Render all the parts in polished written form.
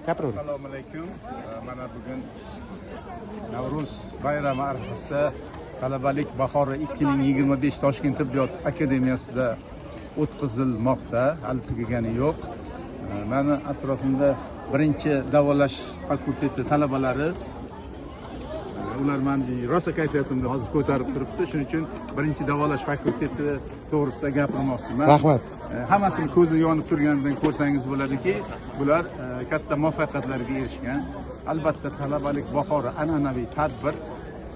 gapiravering. Assalomu alaykum. Mana bugun Navruz bayrami arafasida talabalik bahori 2025 Toshkent tibbiyot akademiyasida o'tkazilmoqda. Hali tugagani yo'q. Meni atrofimda birinchi davolash fakulteti talabalari, ular meni rosa kayfiyatimni hozir ko'tarib turibdi. Shuning uchun birinchi davolash fakulteti to'g'risida gapirmoqchiman. Rahmat. Hammasini ko'zi yonib turganidan ko'rsangiz bo'ladiki, bular katta muvaffaqiyatlarga erishgan. Albatta talabalik bahori an'anaviy tadbir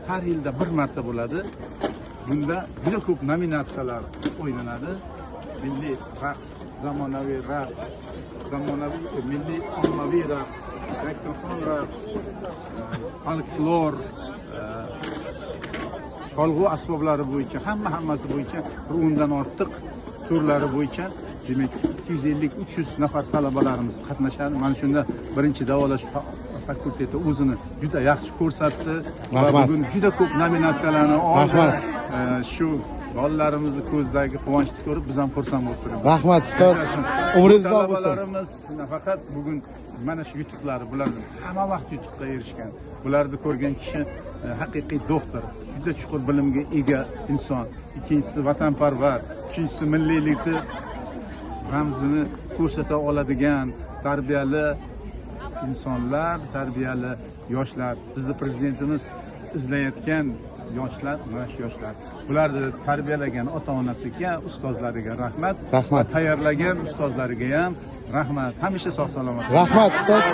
har yilda bir marta bo'ladi. Bunda juda ko'p nominatsiyalar o'ynanadi. Milliy raqs, zamonaviy raqs, milliy ommaviy raqs, mikrofon raqs, folklor, cholg'u asboblari bo'yicha hammasi bo'yicha 10 dan ortiq turlari bo'yicha demak 250-300 nafar talabalarimiz qatnashadi. Mana shunda birinchi davolash fakulteti o'zini juda yaxshi ko'rsatdi va bugun juda ko'p nominatsiyalarni oldi. Shu bolalarimizni ko'zidagi quvonchni ko'rib biz ham xursand bo'lib turibmiz. Rahmat ustoz. Umringiz uzoq bo'lsin. Talabalarimiz nafaqat bugun mana shu yutuqlari, bular hamma vaqt yutuqqa erishgan. Bularni ko'rgan kishi haqiqiy doktor, juda chuqur bilimga ega inson. Ikkinchisi vatanparvar, uchinchisi milliylikni ramzini ko'rsata oladigan tarbiyali insonlar, tarbiyali yoshlar. Bizning prezidentimiz izlayotgan yoshlar, mana shu yoshlar. Bularni tarbiyalagan ota-onasiga, ustozlariga rahmat. Rahmat. Tayyorlagan ustozlariga ham rahmat. Hamisha sog' salomat. Rahmat ustoz.